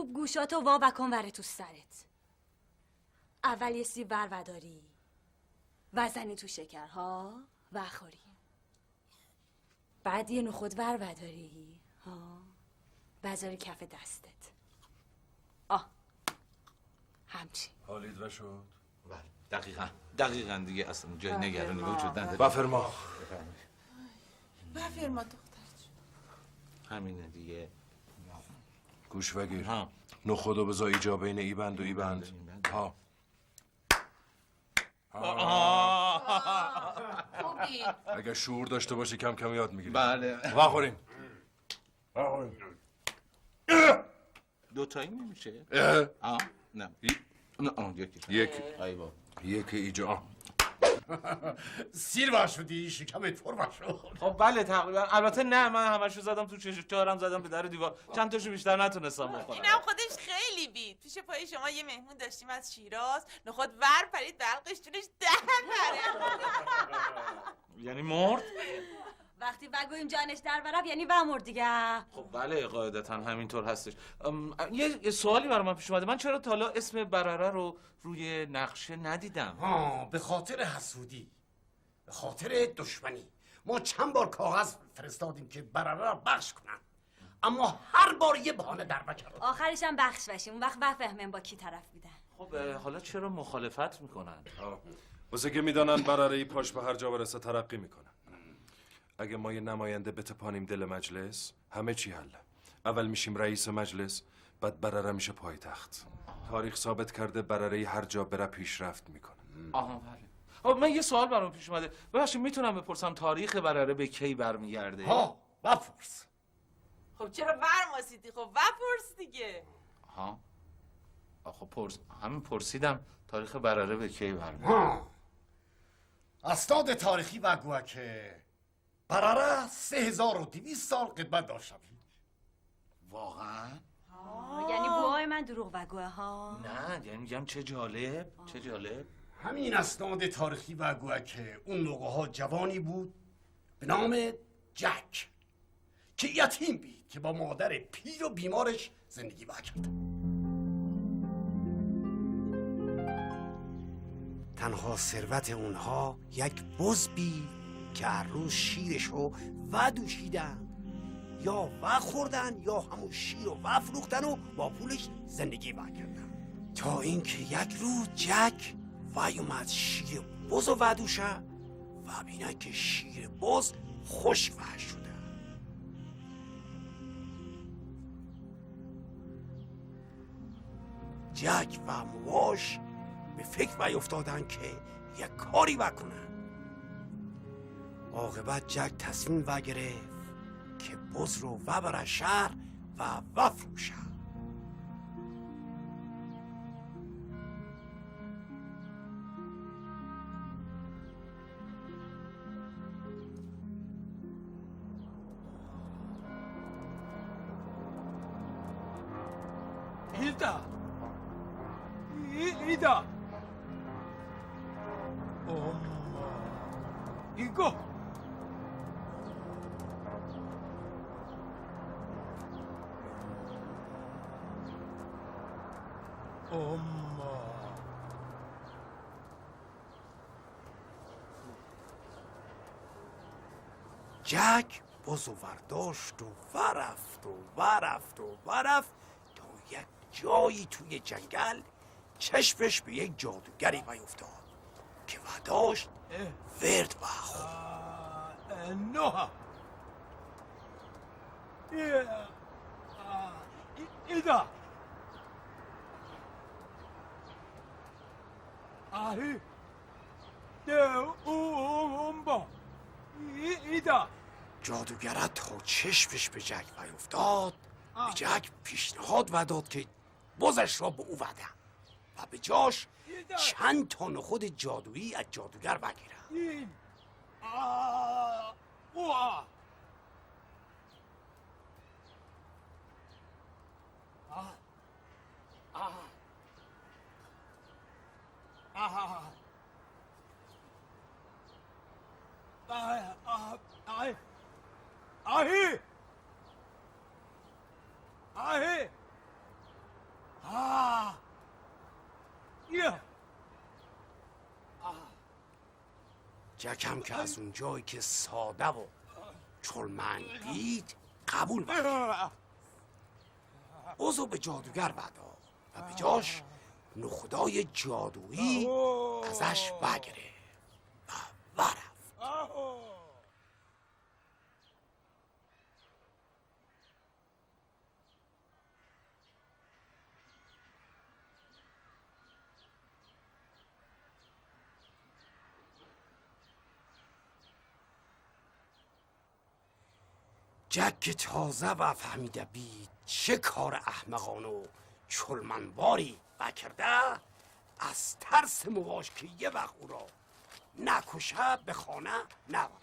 خوب گوشاتو وا و کن ور تو سرت. اول یه سیب وداری، وزنی تو شکرها و خوری. بعد یه نخود وداری، بذاری کف دستت. همچین. حالید و شد؟ بله دقیقاً دیگه اصلا جای نگرانی وجود نداره. بفرما دختر. همینه دیگه. گوش بگیر. نخودو بذار ایجا بین ای بند و ای بند. ها خوبی. اگه شعور داشته باشی کم کم یاد میگیری. بله. بخورین. دوتایی نمیشه؟ نه. یکی ایجا. سیر شدی شکمت پر شد. خب بله تقریبا. البته نه، من همشو زدم تو چش چهارم، زدم به در دیوار. چند تاشو بیشتر نتونستم بخورم. اینم خودش خیلی بید. پیش پای شما یه مهمون داشتیم از شیراز، نخود ور پرید بلقش جونش در پره. یعنی مرد؟ وقتی وگویم جانش در برب یعنی مرد دیگه. خب بله قاعدتا همینطور هستش. یه سوالی برای من پیش اومده. من چرا تا حالا اسم برره رو روی نقشه ندیدم؟ به خاطر حسودی، به خاطر دشمنی. ما چند بار کاغذ فرستادیم که برره رو بخش کنن، اما هر بار یه بهانه در کردن. آخرش هم بخش بشیم، اون وقت بفهمیم با کی طرف میدن. خب حالا چرا مخالفت میکنن؟ واسه که میدانن برره پاش به هر جا برسه ترقی میکنن. اگه ما یه نماینده بتپانیم دل مجلس، همه چی حله. اول میشیم رئیس مجلس، بعد برره میشه پایتخت. تاریخ ثابت کرده برره هر جا بره پیشرفت میکنه. بله. خب من یه سوال برام پیش اومده. ببخشید میتونم بپرسم تاریخ برره به کی برمیگرده؟ بپرس. خب چرا ورماسیدی؟ خب بپرس دیگه. خب همین پرسیدم تاریخ برره به کی برمیگرده. اسناد تاریخی بگوه که برره 3200 سال قدمت داشته. واقعا؟ یعنی بوهای من دروغ بگوه ها؟ نه یعنی میگم چه جالب. همین اسناد تاریخی بگوه که اون موقع ها جوانی بود به نام جک که یتیم بود که با مادر پیر و بیمارش زندگی کرد. تنها ثروت اونها یک بز بود که هر روز شیرشو دوشیدن، یا خوردن یا همون شیر رو فروختن و با پولش زندگی کردن. تا اینکه یک روز جک اومد شیر بز رو ودوشه و بینن که شیر بز خوش شده. جک و موش به فکر افتادن که یک کاری بکنن. عاقبت جک تصمیم گرفت که بز رو ببره شهر و بفروشه. ایدا ایگو جک بزو ورداشت و ورفت تا یک جایی توی جنگل چشمش به یک جادوگری بیفتاد که داشت ورد بخون. نوها ایدا آهی اومبا ایدا. جادوگره تا چشمش به جک بیفتاد به جک پیشنهاد داد که بزش را به او وده و به جاش چند تا نخود جادویی از جادوگر بگیره. جکم که از اون جایی که ساده و چلمنگ دید قبول کرد. اوزو به جادوگر ودا و به جاش نخودای جادویی ازش بگیره و برفت. جک که تازه و فهمیده بید چه کار احمقانه و چلمنباری بکرده، از ترس مواش که یه وقت او را نکشه به خانه نبرد.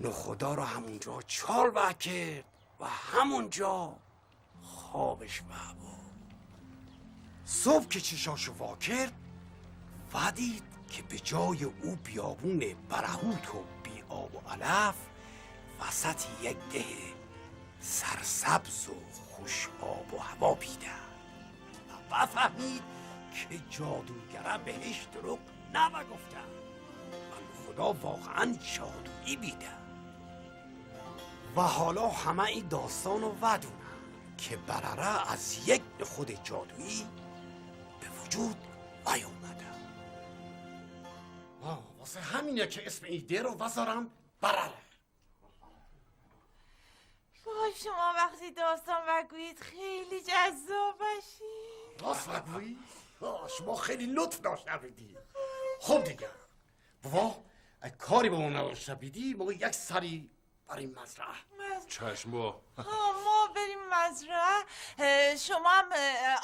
نخدا رو همونجا چال کرد و همونجا خوابش بود. صبح که چشاشو وا کرد و دید که به جای او بیابون برهوت و بی آب و علف وسط یک ده سرسبز و خوش آب و هوا بیده و فهمید که جادوگره بهش دروغ نگفته و خدا واقعا جادویی بیده. و حالا همه این داستان رو ودونن که برره از یک خود جادویی به وجود نیومده. واسه همینه که اسم ایده رو وذارم برره. وای شما وقتی داستان بگویید خیلی جذاب بشید. راست بگویی؟ شما خیلی لطف داشته بیدی. خب دیگه بابا کاری به اون نداشته بیدی ما یک سری بریم مزرعه. چشم با ما بریم مزرعه، شما هم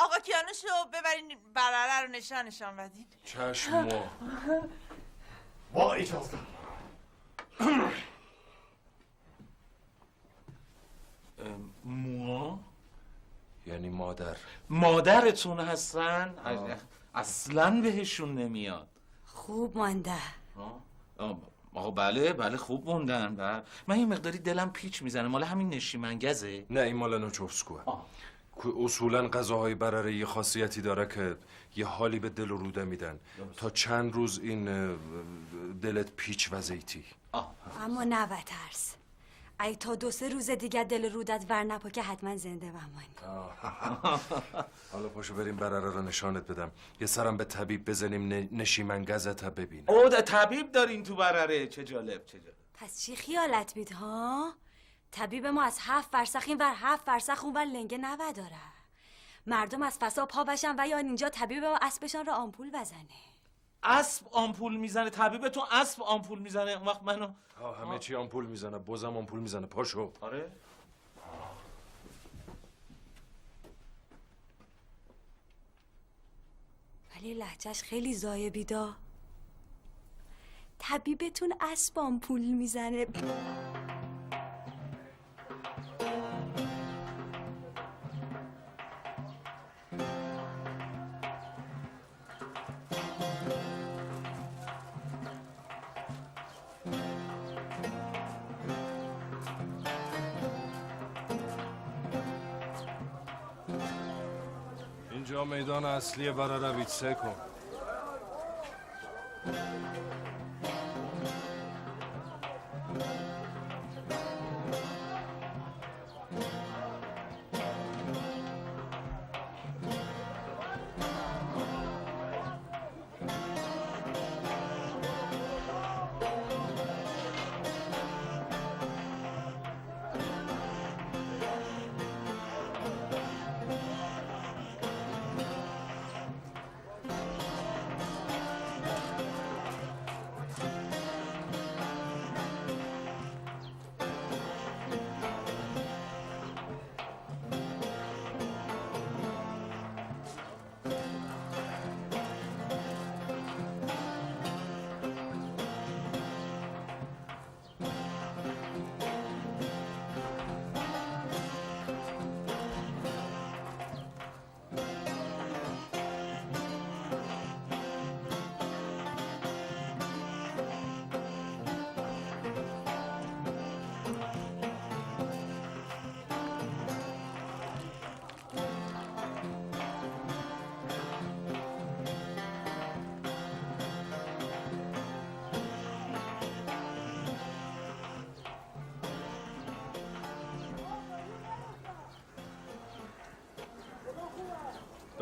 آقا کیانوش رو ببرین برره رو نشان بدین. چشم با اجازه. موا یعنی مادر. مادرتون هستن؟ اصلا بهشون نمیاد. خوب مانده. آقا بله خوب موندن. بله. من یه مقداری دلم پیچ میزنه، مال همین نشیمنگزه. نه این مال نوچوفسکوه که اصولا غذاهای برره یه خاصیتی داره که یه حالی به دل و روده میدن تا چند روز این دلت پیچ و زیتی. اما نه ترس، ای تا 2-3 روز دیگه دل رودت ور نپاکه حتما زنده بمانی. حالا پاشو بریم برره رو نشانت بدم، یه سرم به طبیب بزنیم نشیمنگزت ببینه. او طبیب دارین تو برره؟ چه جالب. پس چی خیالت بید ها؟ طبیب ما از 7 فرسخ این ور 7 فرسخ اون ور لنگه نوه داره. مردم از فسا پا بشن و یا اینجا طبیب ما اسبشان رو آمپول بزنه. اسب آمپول میزنه؟ طبیبتون اسب آمپول میزنه؟ اون وقت منو همه چی آمپول میزنه، بازم آمپول میزنه. پاشو. آره. ولی لهجهش خیلی زایبیدا. طبیبتون اسب آمپول میزنه. اینجا میدان اصلی برره بید. سه کن.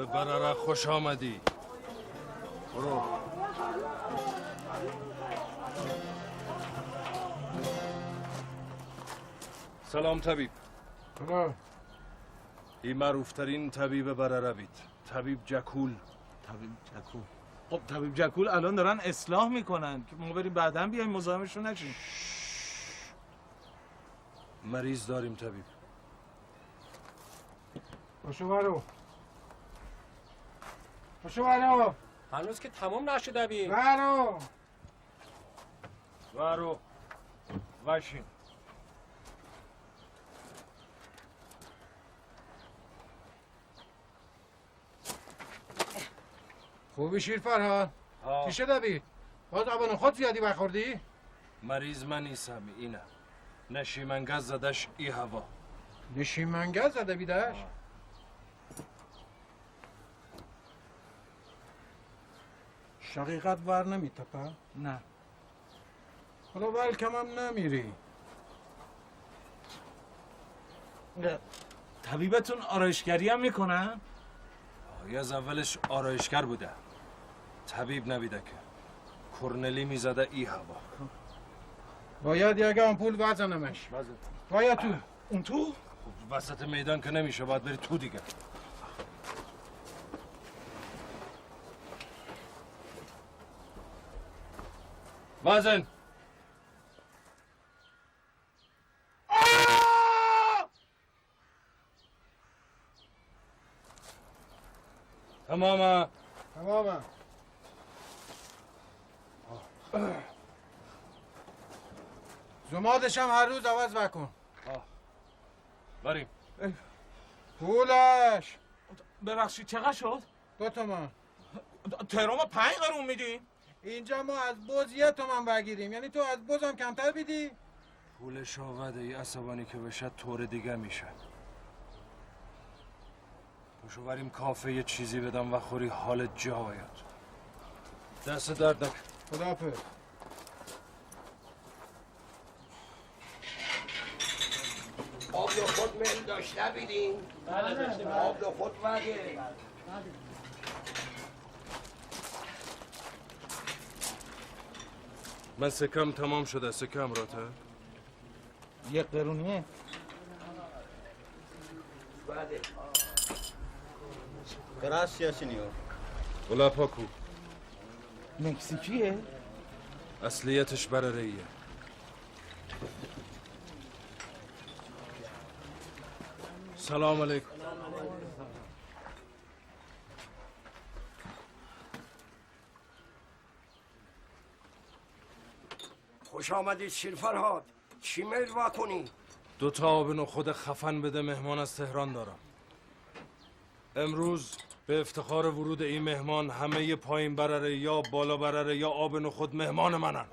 به برره خوش آمدی. برو. سلام طبیب. این معروفترین طبیب برره بید. طبیب جکول. طبیب جکول. خب طبیب جکول الان دارن اصلاح میکنن که ما بریم بعداً بیایم مزاحمشون نشیم. مریض داریم طبیب. پاشو برو. هنوز که تمام نشده بی. برو. وشین. خوبی شیر فرهاد؟ چی شده بی؟ باز آبان خود زیادی برخوردی؟ مریض من نیستم اینه. نشیمنگز زدش ای هوا. نشیمنگز زده بیدش؟ شقیقت ور نمیتپه؟ نه. حالا ولکم هم نمیری. طبیبتون آرایشگری هم میکنن؟ از اولش آرایشگر بوده. طبیب نبیده که. کرنلی میزده ای هوا. باید یک آمپول بزنمش. باید تو. اون تو؟ وسط میدان که نمیشه، باید بری تو دیگه. بزن. تمامه. زمادش هم هر روز عوض بکن. بریم. پولش ببخشید چقدر شد؟ 2 تومن. تهران 5 قرون میدین؟ اینجا ما از بز 1 تومن بگیریم، یعنی تو از بز هم کمتر بیدی؟ پولش آوده، ای عصبانی که بشه طور دیگه میشه. پشو بریم کافه یه چیزی بدم و خوری حالت جا باید. دست درد نکن. خداحافظ. آب خود من داشته بیدین؟ آب خود وگه. من سکم تمام شده. سکم راته 1 قرونیه. Gracias, señor. اولا پاکو. مکزیکیه؟ اصلیتش برره‌ایه. سلام علیکم. خوش آمدید شیر فرهاد. چی میل واکنی؟ 2 تا آب نخود خفن بده، مهمان از تهران دارم. امروز به افتخار ورود این مهمان همه پایین برره یا بالا برره یا آب نخود مهمان منن.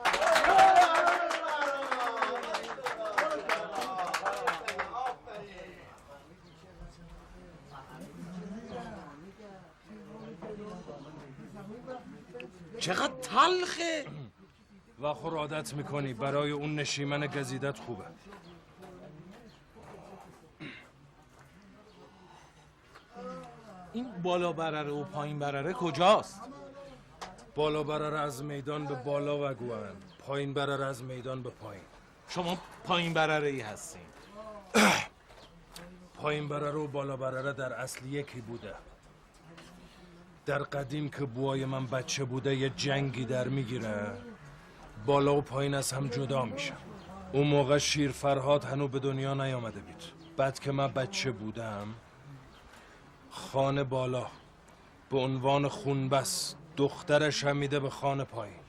چقدر تلخه. و خور عادت میکنی، برای اون نشیمن گزیدت خوبه. این بالا برره و پایین برره کجاست؟ بالا برره از میدان به بالا وگوهن، پایین برره از میدان به پایین. شما پایین برره ای هستین. پایین برره و بالا برره در اصل یکی بوده. در قدیم که بوای من بچه بوده یه جنگی در میگیره، بالا و پایین از هم جدا میشن. اون موقع شیر فرهاد هنو به دنیا نیامده بود. بعد که من بچه بودم، خانه بالا به عنوان خونبس دخترش هم میده به خانه پایین.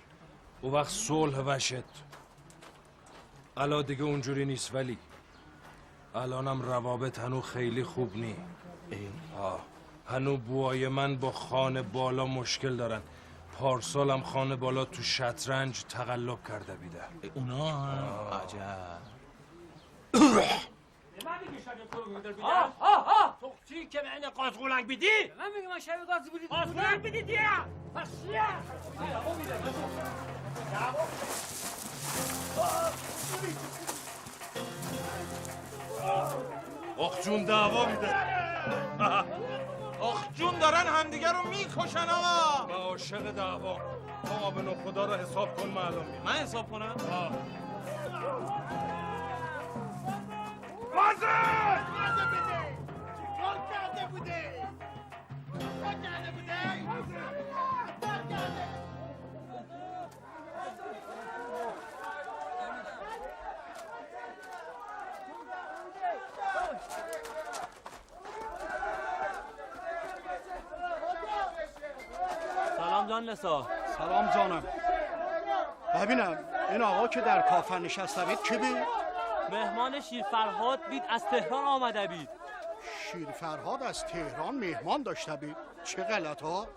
او وقت صلح وشد. الا دیگه اونجوری نیست، ولی الانم روابط هنو خیلی خوب نی. هنو بوای من با خانه بالا مشکل دارن. پارسالم خانه بالا تو شطرنج تقلب کرده بیده. اونا هم عجب. تو چی که به این قازغولنگ بیدی؟ من میگم من شبیه قازغولنگ بیدی دیگه. پس چیه؟ آخ جون دعوا میده. آخ جون دارن همدیگه رو میکشن آقا. من عاشق دعوا. آقا به خدا رو حساب کن معلوم میاد. من حساب کنم؟ سلام جان لسا. سلام جانم. ببینم این آقا که در کافه نشسته بید کی بید؟ مهمان شیر فرهاد بید از تهران آمده بید. شیر فرهاد از تهران مهمان داشته بید؟ چه غلط ها؟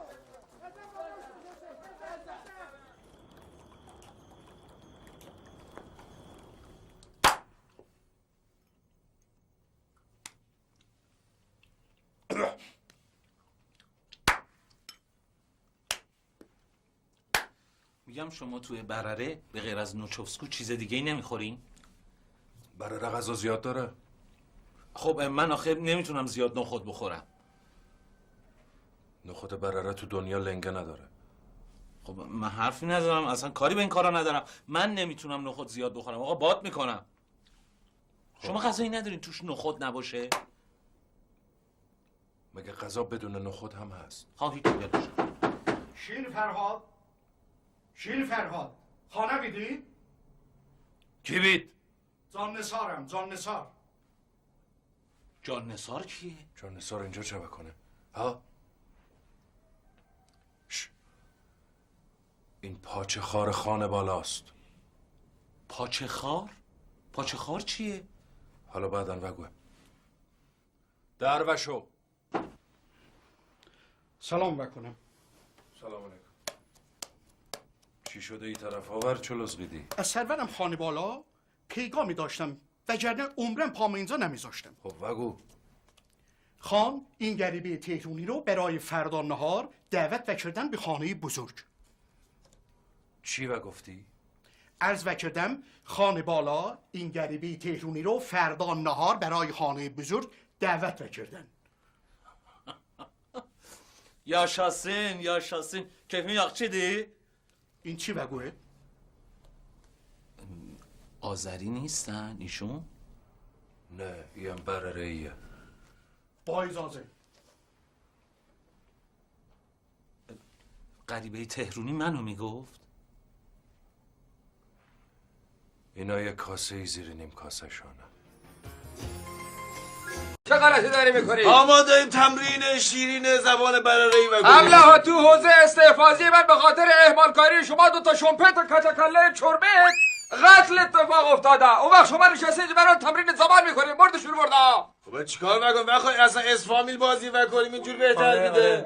میگم شما توی برره به غیر از نوچوفسکو چیز دیگه ای نمیخورین؟ برره غذا زیاد داره. خب من آخه نمیتونم زیاد نخود بخورم. نخود برره تو دنیا لنگه نداره. خب من حرفی ندارم، اصلا کاری به این کارا ندارم. من نمیتونم نخود زیاد بخورم آقا، باد میکنم. شما غذایی ندارین توش نخود نباشه؟ مگه غذا بدون نخود هم هست؟ ها هیچ نداره. شیر فرهاد، شیر فرهاد خانه بیدی؟ کی بید؟ جان نثارم، جان نثار. جان نثار کیه؟ جان نثار اینجا چه بکنه؟ ها؟ این پاچه خار خانه بالاست. پاچه خار؟ پاچه خار چیه؟ حالا بعدن بگوه. در وشو. سلام بکنم. سلام علیکم. چی شده ای طرف آور چلوزگیدی؟ از سرورم خانه بالا پیغامی داشتم وگرنه عمرم پام اینجا نمیذاشتم. خب بگو. خان این غریبه تهرونی رو برای فردا نهار دعوت وکردن به خانه بزرگ. چی و گفتی؟ عرض وکردم خانه بالا این غریبه تهرونی رو فردا نهار برای خانه بزرگ دعوت وکردن. yaşasın keyfin yakçıydı. این چی بگوه؟ آذری نیستن ایشون؟ نه این برره ایه. با اجازه. غریبه تهرونی منو میگفت؟ اینا یه کاسه ای زیر نیم کاسه شانه. چه غلطی داری میکنی؟ آماده این تمرین شیرین زبان برره‌ای و حمله ها تو حوزه استحفاظی من به خاطر اهمالکاری شما دو تا شمپت و کچکله چربت قتل اتفاق افتاده. اون وقت شما نشستید برای تمرین زبان میکنید. مردشون برده. خب چیکار نکنم بخوای اصلا اسفامیل بازی و کنیم اینجور بهتر میده.